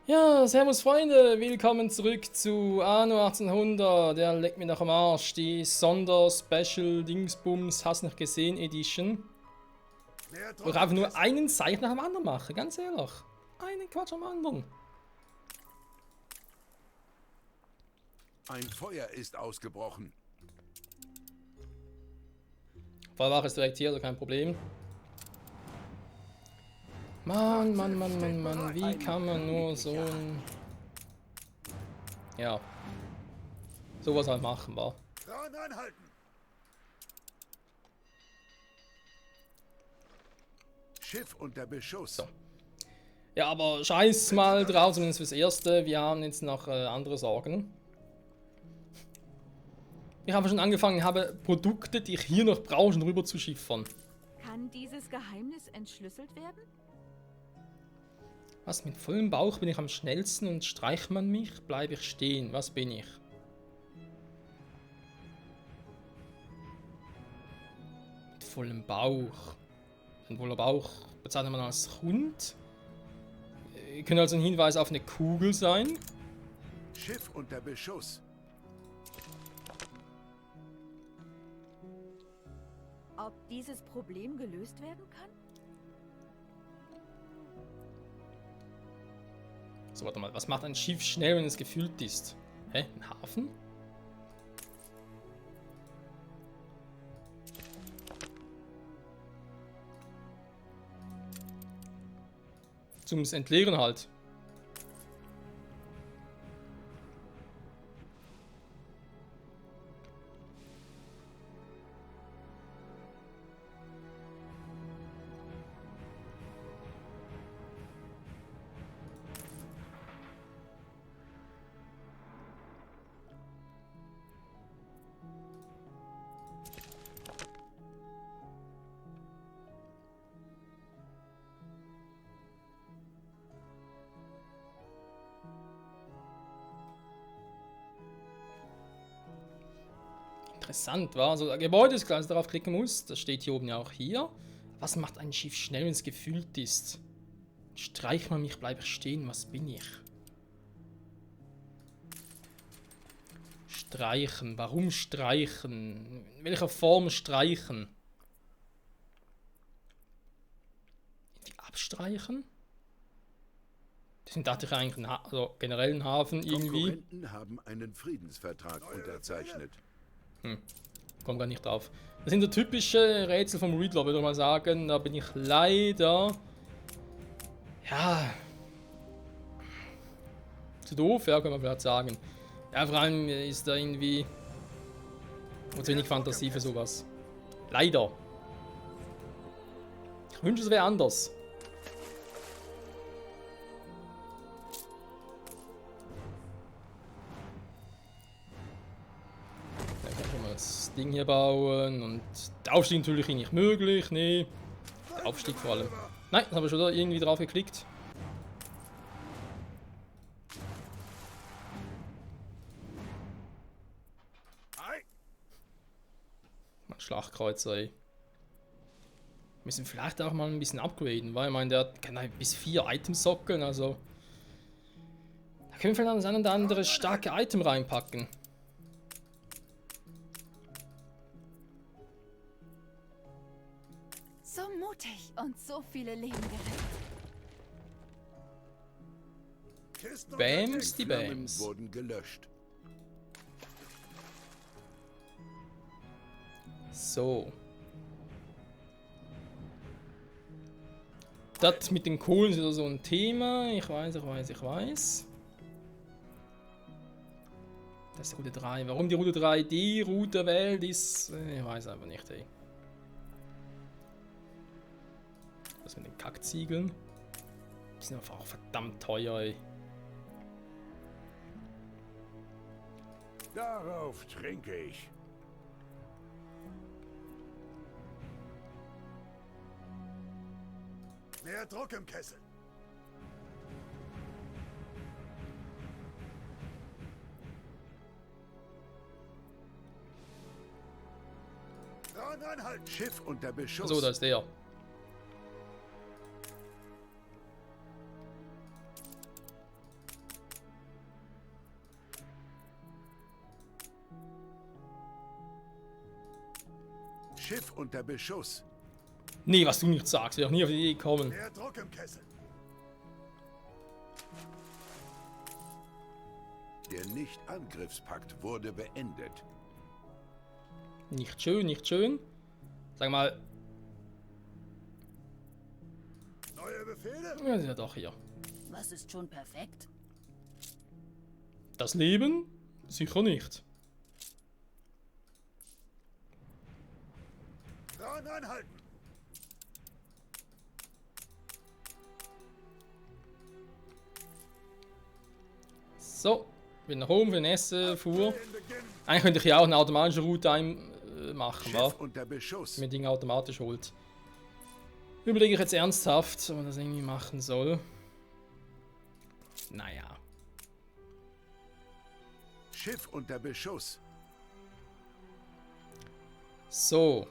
Ja, servus Freunde, willkommen zurück zu Anno 1800, der leckt mir nach am Arsch, die Sonder-Special-Dingsbums, hast nicht gesehen Edition. Wo ich einfach nur einen Zeichen nach dem anderen mache, ganz ehrlich. Einen Quatsch am anderen. Ein Feuer ist ausgebrochen. Feuerwache ist direkt hier, also kein Problem. Mann, wie kann man nur so ein... Ja. Sowas halt machen, wa? Dran anhalten! Schiff unter Beschuss. So. Ja, aber scheiß mal drauf, zumindest fürs Erste. Wir haben jetzt noch andere Sorgen. Ich habe schon angefangen, habe Produkte, die ich hier noch brauche, schon rüber zu schiffern. Kann dieses Geheimnis entschlüsselt werden? Was, mit vollem Bauch bin ich am schnellsten und streicht man mich, bleibe ich stehen. Was bin ich? Mit vollem Bauch. Ein voller Bauch bezeichnet man als Hund. Könnte also ein Hinweis auf eine Kugel sein. Schiff unter Beschuss. Ob dieses Problem gelöst werden kann? So, warte mal. Was macht ein Schiff schnell, wenn es gefüllt ist? Hä? Ein Hafen? Zum Entleeren halt. Interessant, war. Also, Gebäude ist klar, dass ich darauf klicken muss. Das steht hier oben ja auch hier. Was macht ein Schiff schnell, wenn es gefüllt ist? Streich mal mich, bleib ich stehen. Was bin ich? Streichen. Warum streichen? In welcher Form streichen? Irgendwie abstreichen? Deswegen dachte ich eigentlich, also generell ein Hafen irgendwie. Konkurrenten haben einen Friedensvertrag unterzeichnet. Komm gar nicht drauf. Das sind so typische Rätsel vom Riddler, würde ich mal sagen. Da bin ich leider... Ja... zu doof, ja, kann man vielleicht sagen. Ja, vor allem ist da irgendwie... zu wenig Fantasie für sowas. Leider. Ich wünsche, es wäre anders. Das Ding hier bauen und der Aufstieg natürlich nicht möglich, nee. Der Aufstieg vor allem. Nein, das habe ich schon da irgendwie drauf geklickt. Mein Schlachtkreuzer, ey. Müssen vielleicht auch mal ein bisschen upgraden, weil ich meine, der kann halt bis 4 Items sockeln, also. Da können wir vielleicht das ein oder andere starke Item reinpacken. So mutig und so viele Leben gerettet. Kisten Bams, die Flammen Bams. wurden gelöscht. So. Das mit den Kohlen ist wieder so ein Thema. Ich weiß. Das ist die Route 3. Warum die Route 3 die Route wählt, ist... ich weiß einfach nicht, ey. Was mit den Kackziegeln? Die sind einfach auch verdammt teuer, ey. Darauf trinke ich. Mehr Druck im Kessel. Dran anhalten. Schiff unter Beschuss. So, da ist der. Schiff unter Beschuss. Nee, was du nicht sagst, wäre auch nie auf die Idee gekommen. Mehr Druck im Kessel. Der Nicht-Angriffspakt wurde beendet. Nicht schön, nicht schön. Sag mal, Neue Befehle? ja, ist ja doch hier. Was ist schon perfekt? Das Leben? Sicher nicht. Dran anhalten. So, bin nach oben für den Essen, Fuhr. Eigentlich könnte ich ja auch eine automatische Route machen, wa? Schiff unter Beschuss. Wenn Dinge automatisch holt. Überlege ich jetzt ernsthaft, ob man das irgendwie machen soll. Naja. Schiff unter Beschuss. So.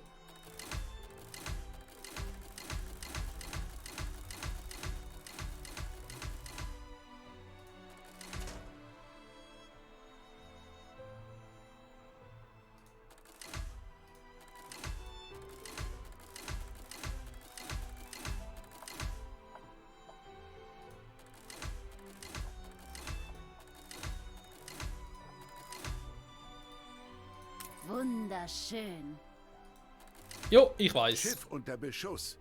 Wunderschön. Jo, ich weiß. Schiff unter Beschuss.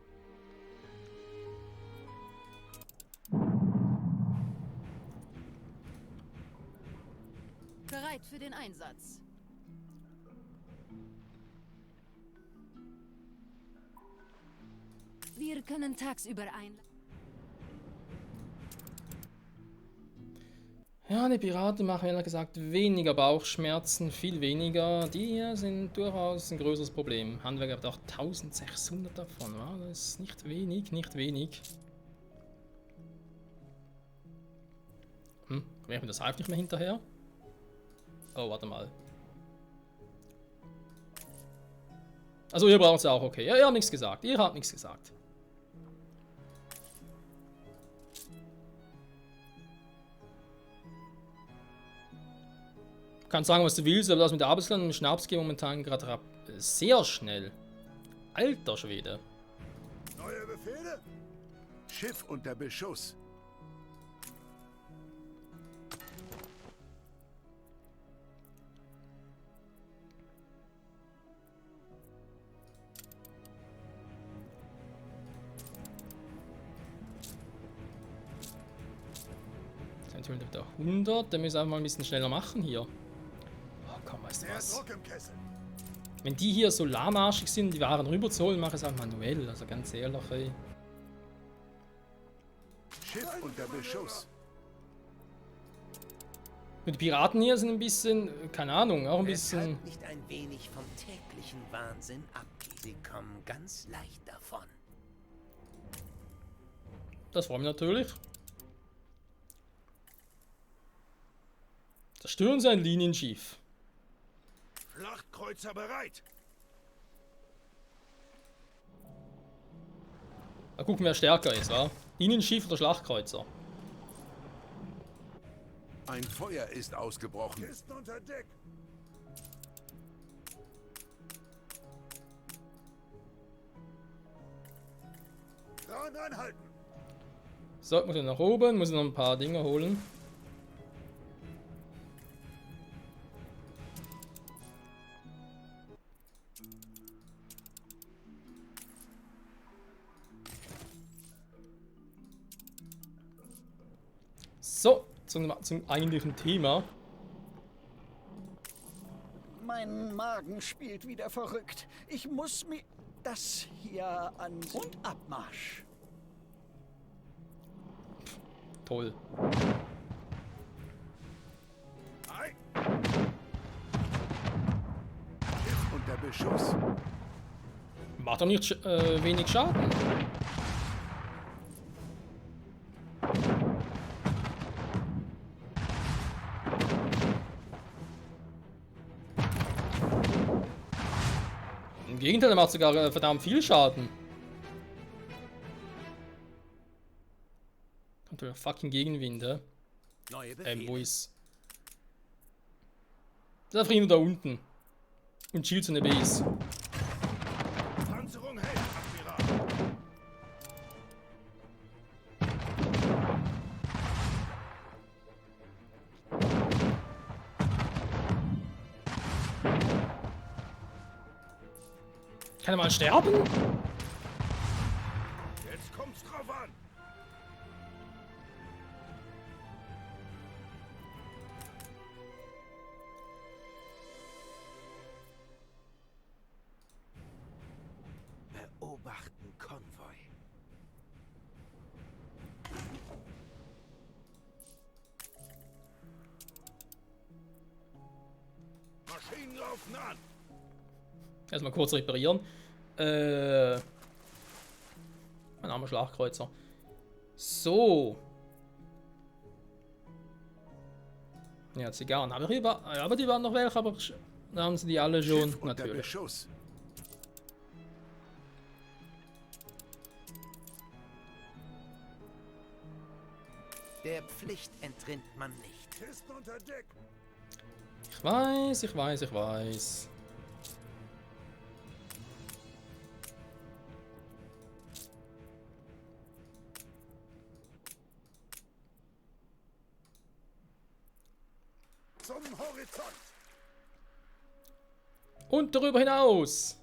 Bereit für den Einsatz. Wir können tagsüber einladen. Ja, die Piraten machen ehrlich gesagt weniger Bauchschmerzen, viel weniger. Die hier sind durchaus ein größeres Problem. Handwerker hat auch 1600 davon, ja? Das ist nicht wenig, nicht wenig. Hm, komme ich mit der Hive nicht mehr hinterher? Oh, warte mal. Also ihr braucht es auch, okay. Ja, ihr habt nichts gesagt, ihr habt nichts gesagt. Du kannst sagen, was du willst, aber das mit der Arbeitslern und Schnaps geht momentan gerade sehr schnell. Alter Schwede. Neue Befehle? Schiff unter Beschuss. Eventuell wieder 100, der müssen einfach mal ein bisschen schneller machen hier. Oh komm, weißt du Mehr was? Druck im Kessel. Wenn die hier so lahmarschig sind, die Waren rüberzuholen, mache ich es auch manuell. Also ganz ehrlich, ey. Schiff unter Beschuss. Und die Piraten hier sind ein bisschen, keine Ahnung, auch ein bisschen. Weshalb nicht ein wenig vom täglichen Wahnsinn abgehen. Sie kommen ganz leicht davon. Das freut mich natürlich. Zerstören Sie ein Linienschiff. Schlachtkreuzer bereit. Mal gucken, wer stärker ist, wa? Linienschiff oder Schlachtkreuzer? Ein Feuer ist ausgebrochen. Kisten unter Deck. Dran anhalten. So, muss ich nach oben, muss ich noch ein paar Dinge holen. So, zum eigentlichen Thema. Mein Magen spielt wieder verrückt. Ich muss mir das hier an und Abmarsch. Toll. Ei. Schiff unter Beschuss. Macht doch nicht wenig Schaden. Im Gegenteil, er macht sogar verdammt viel Schaden. Kommt der fucking Gegenwind, hä? Neue Befehle. Wo ist... Der Frieden da unten. Und chillt seine Base. Kann er mal sterben? Jetzt kommt's drauf an. Beobachten Konvoi. Maschinen laufen an. Erstmal kurz reparieren. Ein armer Schlagkreuzer. So. Ja, Zigarren. Aber die waren noch welche, aber da haben sie die alle schon. Schiff unter Natürlich. Beschuss. Der Pflicht entrinnt man nicht. Kisten unter Deck. Ich weiß, ich weiß, ich weiß. Zum Horizont. Und darüber hinaus.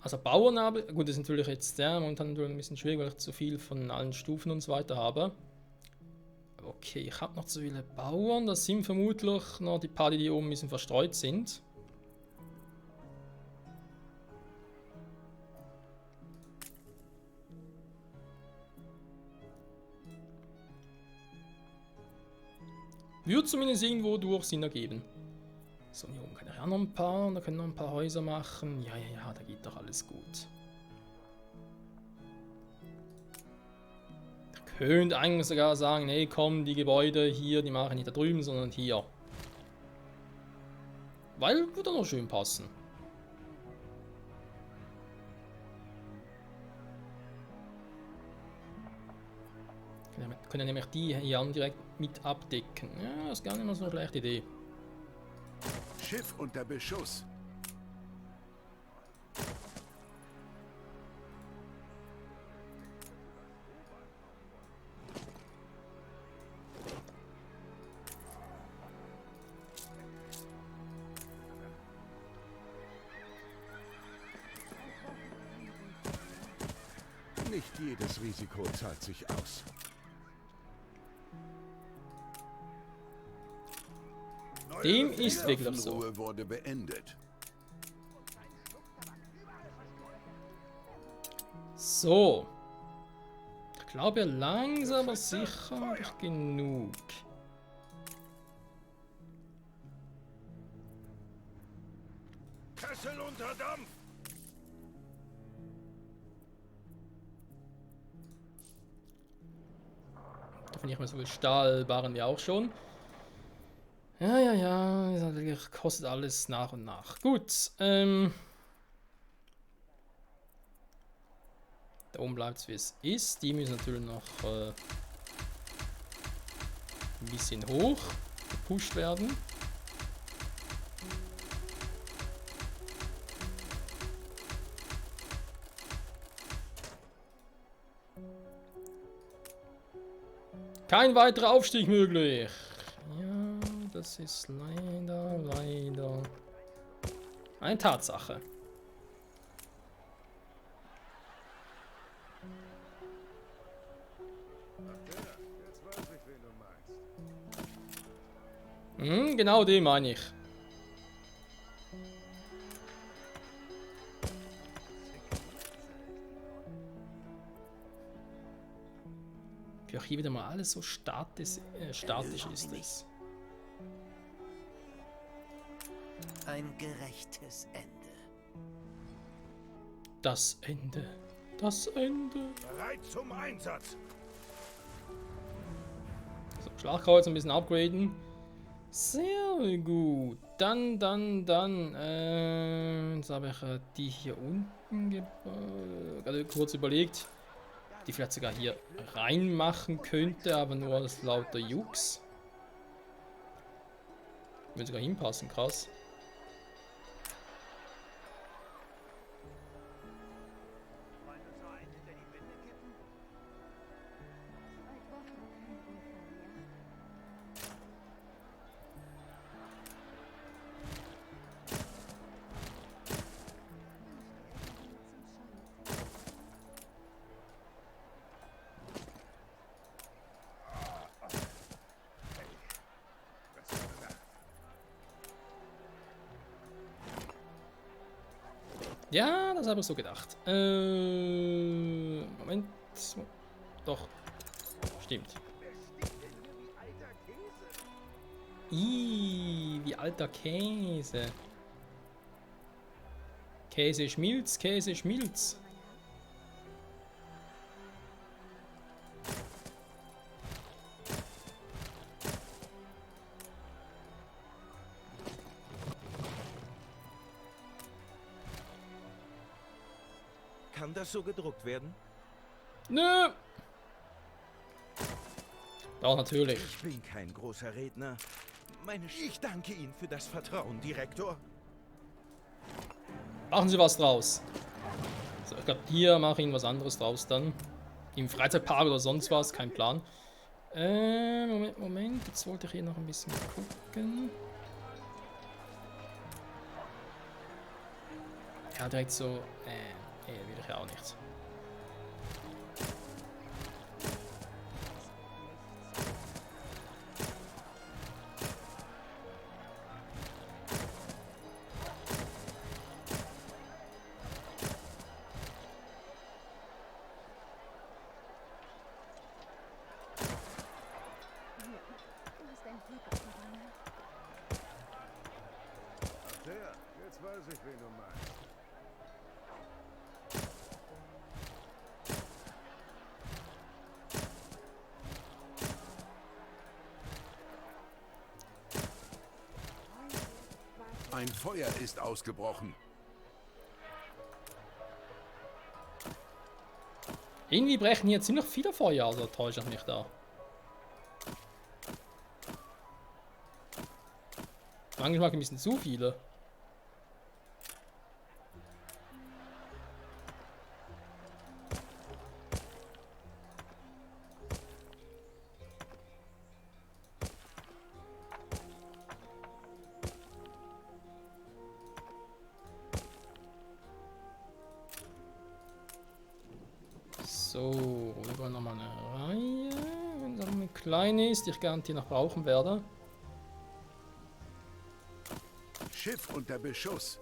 Also Bauern habe. Gut, das ist natürlich jetzt momentan natürlich ein bisschen schwierig, weil ich zu viel von allen Stufen und so weiter habe. Okay, ich habe noch zu viele Bauern. Das sind vermutlich noch die paar, die oben ein bisschen verstreut sind. Würde zumindest irgendwo durch Sinn ergeben. So, hier oben kann ich auch noch ein paar. Und da können noch ein paar Häuser machen. Ja, ja, ja, da geht doch alles gut. Ich könnte eigentlich sogar sagen, nee, komm, die Gebäude hier, die mache ich nicht da drüben, sondern hier. Weil würde noch schön passen. Können nämlich die hier direkt mit abdecken. Ja, das ist gar nicht mal so eine schlechte Idee. Schiff unter Beschuss. Nicht jedes Risiko zahlt sich aus. Dem ist wirklich so. Waffenruhe wurde beendet. So. Ich glaube langsam aber sicher habe ich genug. Kessel unter Dampf. Darf nicht mehr so viel Stahl waren wir auch schon. Ja, ja, ja. Das kostet alles nach und nach. Gut. Da oben bleibt es wie es ist. Die müssen natürlich noch ein bisschen hoch gepusht werden. Kein weiterer Aufstieg möglich. Ja, das ist leider eine Tatsache. Genau den meine ich. Wie auch hier wieder mal alles so statisch ist es. Ein gerechtes Ende. Das Ende. Das Ende. Bereit zum Einsatz. So, Schlagkreuz ein bisschen upgraden. Sehr gut. Dann. Jetzt habe ich die hier unten gerade kurz überlegt, die vielleicht sogar hier reinmachen könnte, aber nur als lauter Jux. Würde sogar hinpassen, krass. Ja, das habe ich so gedacht. Moment. Doch. Stimmt. Wie alter Käse. Käse schmilzt, Käse schmilzt. Kann das so gedruckt werden? Nö. Doch, natürlich. Ich bin kein großer Redner. Ich danke Ihnen für das Vertrauen, Direktor. Machen Sie was draus. So, ich glaube, hier mache ich Ihnen was anderes draus dann. Im Freizeitpark oder sonst was, kein Plan. Moment. Jetzt wollte ich hier noch ein bisschen gucken. Ja, direkt so. Will ich ja auch nicht. Ach der, jetzt weiß ich, wen du meinst. Ein Feuer ist ausgebrochen. Irgendwie brechen hier ziemlich viele Feuer, also täusche ich mich da. Manchmal ein bisschen zu viele. So, wir wollen nochmal eine Reihe. Wenn es eine kleine ist, die ich garantiert noch brauchen werde. Schiff unter Beschuss.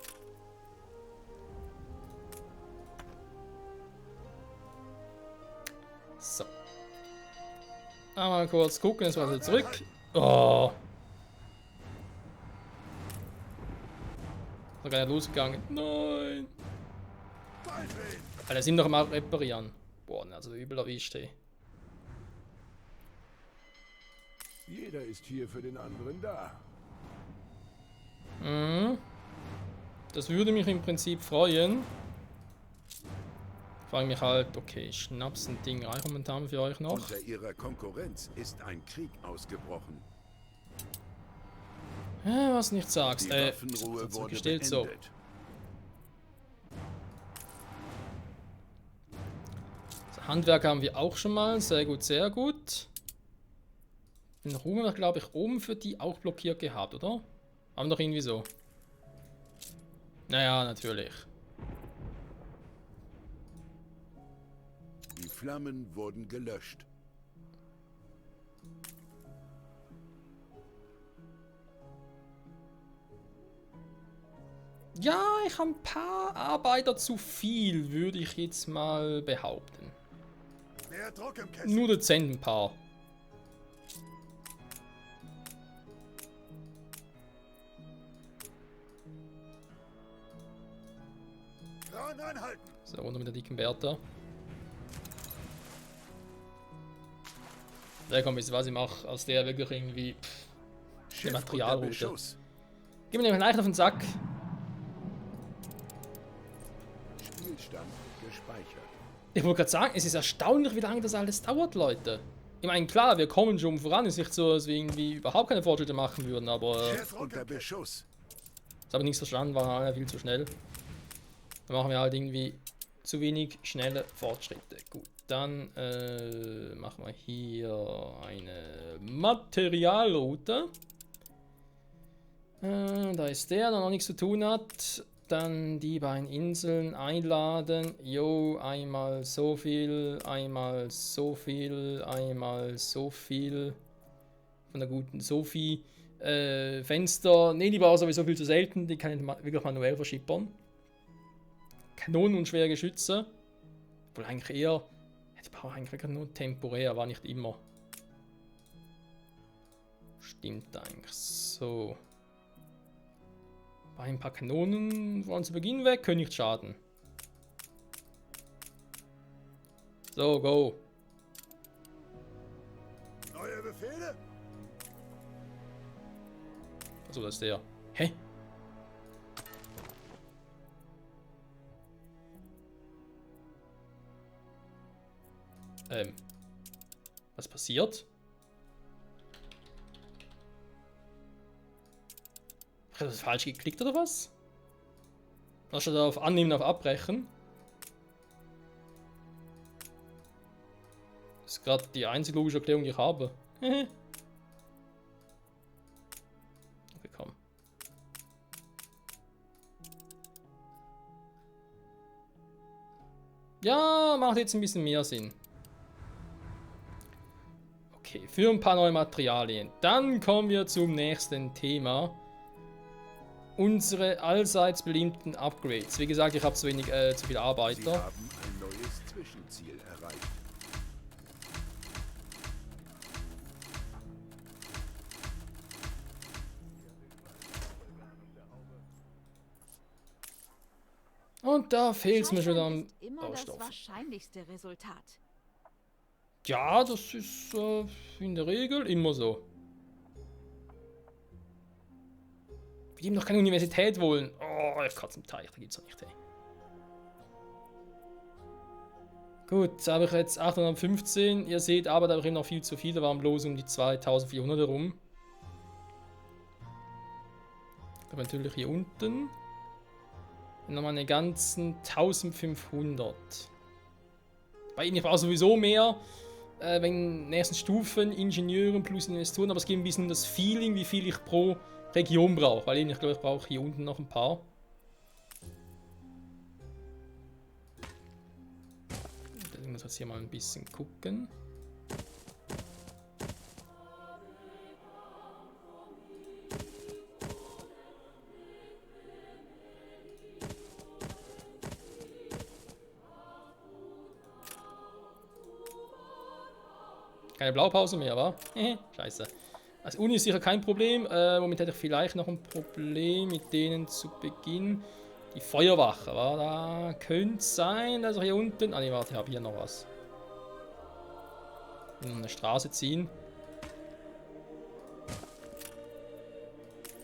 So. Einmal kurz gucken, jetzt mal wieder zurück. Oh. Ist doch gar nicht losgegangen. Nein. Alter, sind doch mal reparieren. Boah, also übel erwischt, ey. Jeder ist hier für den anderen da. Mhm. Das würde mich im Prinzip freuen. Frage mich halt, okay, Schnaps ein Ding reich momentan für euch noch. Unter ihrer Konkurrenz ist ein Krieg ausgebrochen. Was nicht sagst, Die Waffenruhe wurde gestellt so. beendet. Handwerk haben wir auch schon mal. Sehr gut, sehr gut. Den Ruhm haben wir, glaube ich, oben für die auch blockiert gehabt, oder? Haben wir doch irgendwie so. Naja, natürlich. Die Flammen wurden gelöscht. Ja, ich habe ein paar Arbeiter zu viel, würde ich jetzt mal behaupten. Mehr Druck im Kessel. Nur dezent ein paar. Kran anhalten. So, runter mit der dicken Bertha. Ja, komm, wisst ihr was ich mache? Aus der wirklich irgendwie eine Schiff unter Materialroute. Beschuss. Gib mir den leicht auf den Sack. Spielstand gespeichert. Ich wollte gerade sagen, es ist erstaunlich, wie lange das alles dauert, Leute. Ich meine, klar, wir kommen schon voran. Es ist nicht so, dass wir irgendwie überhaupt keine Fortschritte machen würden, aber Schiff unter Beschuss. das habe ich nichts verstanden, war alle viel zu schnell. Da machen wir halt irgendwie zu wenig schnelle Fortschritte. Gut, dann machen wir hier eine Materialroute. Da ist der noch nichts zu tun hat. Dann die beiden Inseln einladen. Jo, einmal so viel, einmal so viel, einmal so viel. Von der guten Sophie. Fenster. Ne, die war sowieso viel zu selten. Die kann ich wirklich manuell verschippern. Kanonen und schwere Geschütze. Obwohl eigentlich eher... Ja, die brauchen eigentlich nur temporär, aber nicht immer. Stimmt eigentlich. So. Bei ein paar Kanonen wollen zu Beginn weg, können nicht schaden. So, go. Neue Befehle? Achso, das ist der. Hä? Was passiert? Habe ich das falsch geklickt oder was? Was steht da auf Annehmen, auf Abbrechen? Das ist gerade die einzige logische Erklärung, die ich habe. Okay, komm. Ja, macht jetzt ein bisschen mehr Sinn. Okay, für ein paar neue Materialien. Dann kommen wir zum nächsten Thema. Unsere allseits beliebten Upgrades. Wie gesagt, ich habe zu viele Sie Arbeiter. haben ein neues Zwischenziel erreicht. Und da fehlt es mir schon am ist immer das Baustoff. wahrscheinlichste Resultat. Ja, das ist in der Regel immer so. Wir ihm noch keine Universität wollen. Oh, ich kann zum Teich, da gibt's doch nicht, ey. Gut, da habe ich jetzt 815. Ihr seht aber, da habe ich eben noch viel zu viel. Da waren bloß um die 2400 herum. Aber natürlich hier unten. Und nochmal eine ganzen 1500. Bei ihnen brauche ich sowieso mehr. Wegen nächsten Stufen, Ingenieuren plus Investoren. Aber es geht ein bisschen um das Feeling, wie viel ich pro Region brauche. Weil ich glaube, ich brauche hier unten noch ein paar. Ich muss jetzt hier mal ein bisschen gucken. Keine Blaupause mehr, wa? Scheiße. Als Uni ist sicher kein Problem. Womit hätte ich vielleicht noch ein Problem mit denen zu Beginn? Die Feuerwache, wa? Da könnte es sein, dass ich hier unten... Ah ne, warte, ich habe hier noch was. Eine Straße ziehen.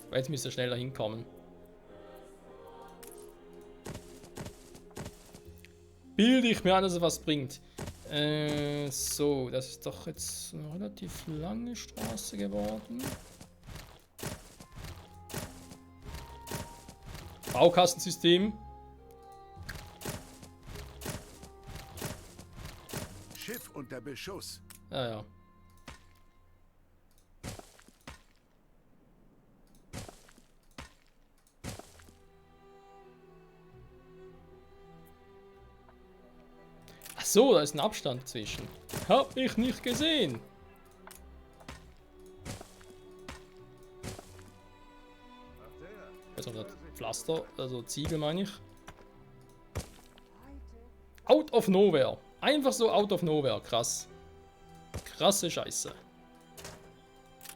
Aber jetzt müsste er schneller hinkommen. Bilde ich mir an, dass es was bringt. So, das ist doch jetzt eine relativ lange Straße geworden. Baukastensystem. Schiff unter Beschuss. Ja, ja. Ach so, da ist ein Abstand dazwischen. Hab ich nicht gesehen. Also das Pflaster, also Ziegel meine ich. Out of nowhere. Einfach so out of nowhere. Krass. Krasse Scheiße.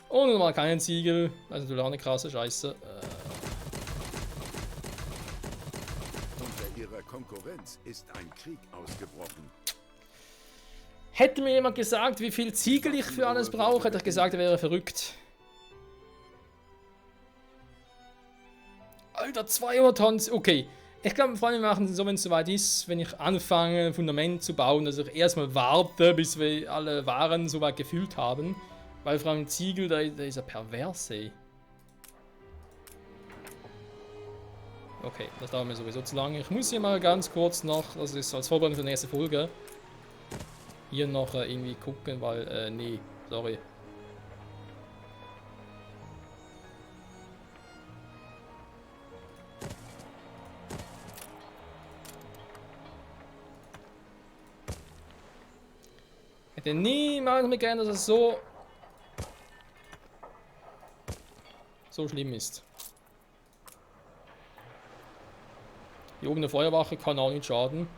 Und nochmal keinen Ziegel. Das ist natürlich auch eine krasse Scheiße. Unter ihrer Konkurrenz ist ein Krieg ausgebrochen. Hätte mir jemand gesagt, wie viel Ziegel ich für alles brauche, hätte ich gesagt, er wäre verrückt. Alter, 200 Tonnen. Okay. Ich glaube, Freunde, wir machen es so, wenn es soweit ist, wenn ich anfange, ein Fundament zu bauen, dass ich erstmal warte, bis wir alle Waren soweit gefüllt haben. Weil vor allem Ziegel, da ist er pervers, ey. Okay, das dauert mir sowieso zu lange. Ich muss hier mal ganz kurz noch, das ist als Vorbereitung für die nächste Folge, hier noch irgendwie gucken, weil, nee, sorry. Hätte niemals mehr gern, dass es so schlimm ist. Hier oben eine Feuerwache kann auch nicht schaden.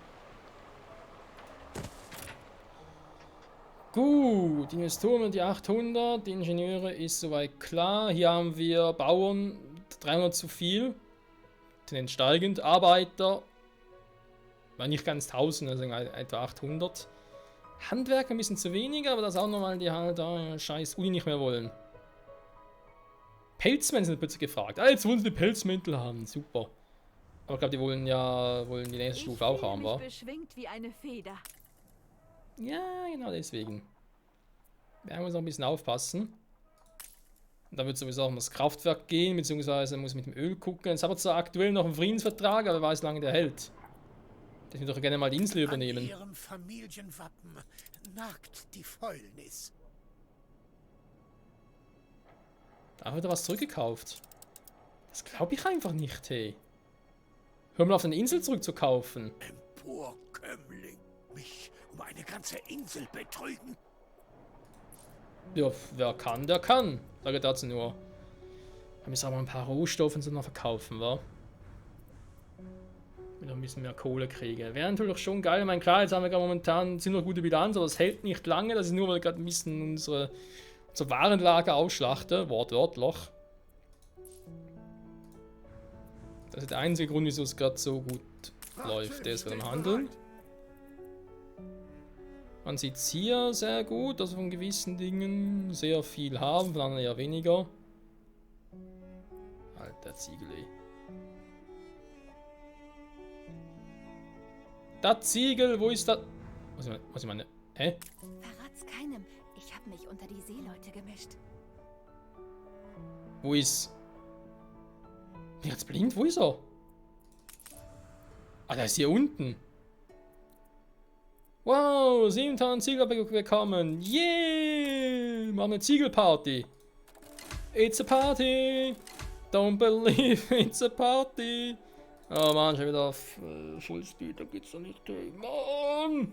Gut, Investoren die 800, die Ingenieure ist soweit klar. Hier haben wir Bauern 300 zu viel. Tendenz steigend. Arbeiter war nicht ganz 1000, also etwa 800. Handwerker ein bisschen zu wenig, aber das auch nochmal, die halt scheiß Uni nicht mehr wollen. Pelzmänner sind plötzlich gefragt. Ah, jetzt wollen sie die Pelzmäntel haben, super. Aber ich glaube, die wollen die nächste Stufe auch haben, wa? Beschwingt wie eine Feder. Ja, genau deswegen. Wir müssen noch ein bisschen aufpassen. Und da wird sowieso auch um das Kraftwerk gehen, beziehungsweise muss mit dem Öl gucken. Jetzt haben wir zwar aktuell noch einen Friedensvertrag, aber wer weiß, wie lange der hält. Ich würde doch gerne mal die Insel übernehmen. An ihrem Familienwappen nagt die Fäulnis. Da wird er was zurückgekauft. Das glaube ich einfach nicht, hey. Hör mal auf, eine Insel zurückzukaufen. Emporkömmling, mich um eine ganze Insel betrügen. Ja, wer kann, der kann. Sage dazu nur. Wir müssen aber ein paar Rohstoffe und so noch verkaufen, wa? Wenn wir ein bisschen mehr Kohle kriegen. Wäre natürlich schon geil. Ich meine, klar, jetzt haben wir gerade momentan ziemlich gute Bilanz, aber das hält nicht lange. Das ist nur, weil wir gerade ein bisschen unsere Warenlager ausschlachten. Wortwörtlich. Das ist der einzige Grund, wieso es gerade so gut läuft. Der ist wieder im Handeln. Man sieht es hier sehr gut, dass wir von gewissen Dingen sehr viel haben, von anderen eher weniger. Alter Ziegel, ey. Das Ziegel, wo ist das? Was ich meine? Hä? Verrat's keinem. Ich habe mich unter die Seeleute gemischt. Wo ist... Bin ich jetzt blind? Wo ist er? Ah, der ist hier unten. Wow, 7000 Ziegel bekommen. Yeah! Machen eine Ziegelparty. It's a party. Don't believe it's a party. Oh Mann, schon wieder auf Fullspeed, da geht's doch nicht. Mann!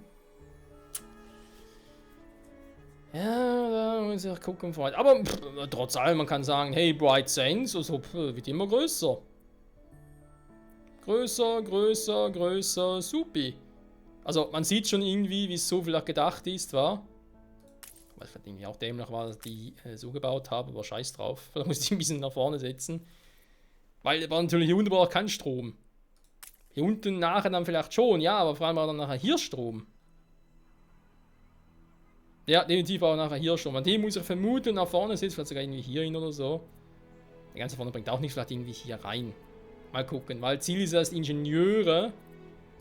Ja, da muss ich auch gucken, Freund. Aber trotz allem, man kann sagen, hey, Bright Saints, also wird immer größer. Größer, größer, größer, supi. Also man sieht schon irgendwie, wie es so vielleicht gedacht ist, war. Weil es irgendwie auch dämlich war, dass die so gebaut haben, aber scheiß drauf. Da muss ich ein bisschen nach vorne setzen. Weil da war natürlich hier unten auch kein Strom. Hier unten nachher dann vielleicht schon, ja, aber vor allem war dann nachher hier Strom. Ja, definitiv auch nachher hier schon. Und den muss ich vermuten nach vorne setzen, vielleicht sogar irgendwie hier hin oder so. Der ganze vorne bringt auch nicht vielleicht irgendwie hier rein. Mal gucken, weil Ziel ist erst Ingenieure.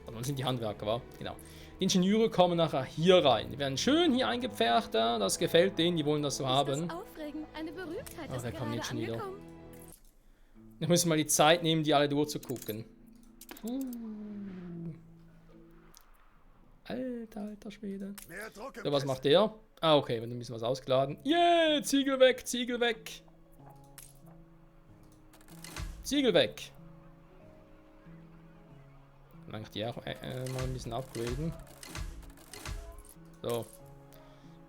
Und dann sind die Handwerker, wa? Genau. Die Ingenieure kommen nachher hier rein. Die werden schön hier eingepfercht, das gefällt denen, die wollen das so haben. Das aufregend. Eine Berühmtheit Ach, ist der kommt gerade jetzt schon wieder. angekommen. Ich muss mal die Zeit nehmen, die alle durchzugucken. Alter Schwede. Mehr Druck im So, was Kessel. macht der? Ah, okay, wird ein bisschen was ausgeladen. Yeah, Ziegel weg, Ziegel weg. Ziegel weg. Dann kann ich die auch mal ein bisschen upgraden. So.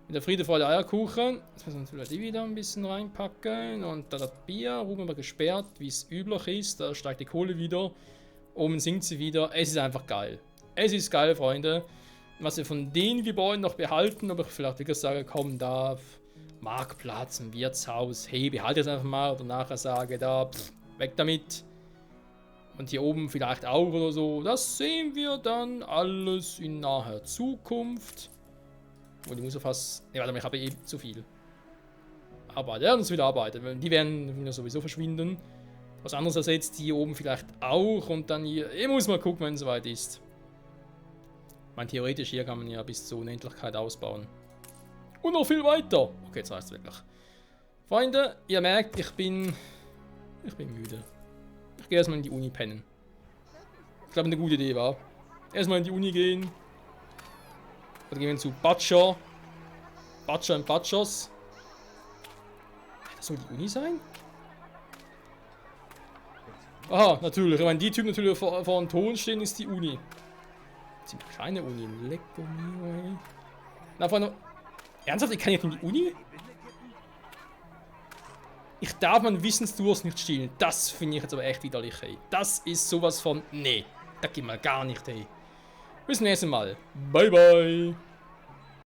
Mit der Friede, Freude, Eierkuchen. Jetzt müssen wir natürlich die wieder ein bisschen reinpacken. Und da das Bier, Ruben wir gesperrt, wie es üblich ist. Da steigt die Kohle wieder. Oben sinkt sie wieder. Es ist einfach geil. Es ist geil, Freunde. Was wir von den Gebäuden noch behalten, ob ich vielleicht wirklich sage, komm, da Marktplatz, ein Wirtshaus, hey, behalte es einfach mal. Oder nachher sage, da, weg damit. Und hier oben vielleicht auch oder so. Das sehen wir dann alles in naher Zukunft. Und ich muss ja fast... Ne, warte mal, ich habe eh zu viel. Aber der muss wieder arbeiten, weil die werden ja sowieso verschwinden. Was anderes ersetzt hier oben vielleicht auch. Und dann hier... Ich muss mal gucken, wenn es soweit ist. Ich meine, theoretisch hier kann man ja bis zur Unendlichkeit ausbauen. Und noch viel weiter. Okay, jetzt reicht es wirklich. Freunde, ihr merkt, ich bin müde. Ich gehe erstmal in die Uni pennen. Ich glaube, eine gute Idee war. Erstmal in die Uni gehen. Dann gehen wir zu Butcher. Butcher und Butchers. Das soll die Uni sein? Aha, natürlich. Ich meine, die Typen natürlich vor dem Ton stehen, ist die Uni. Ziemlich kleine Uni. Lecco mio, ey. Na, Freunde. Ernsthaft? Ich kann jetzt in die Uni? Ich darf meinen Wissensdurst nicht stillen. Das finde ich jetzt aber echt widerlich, ey. Das ist sowas von... Nee. Da geht mal gar nicht, ey. Bis zum nächsten Mal. Bye, bye.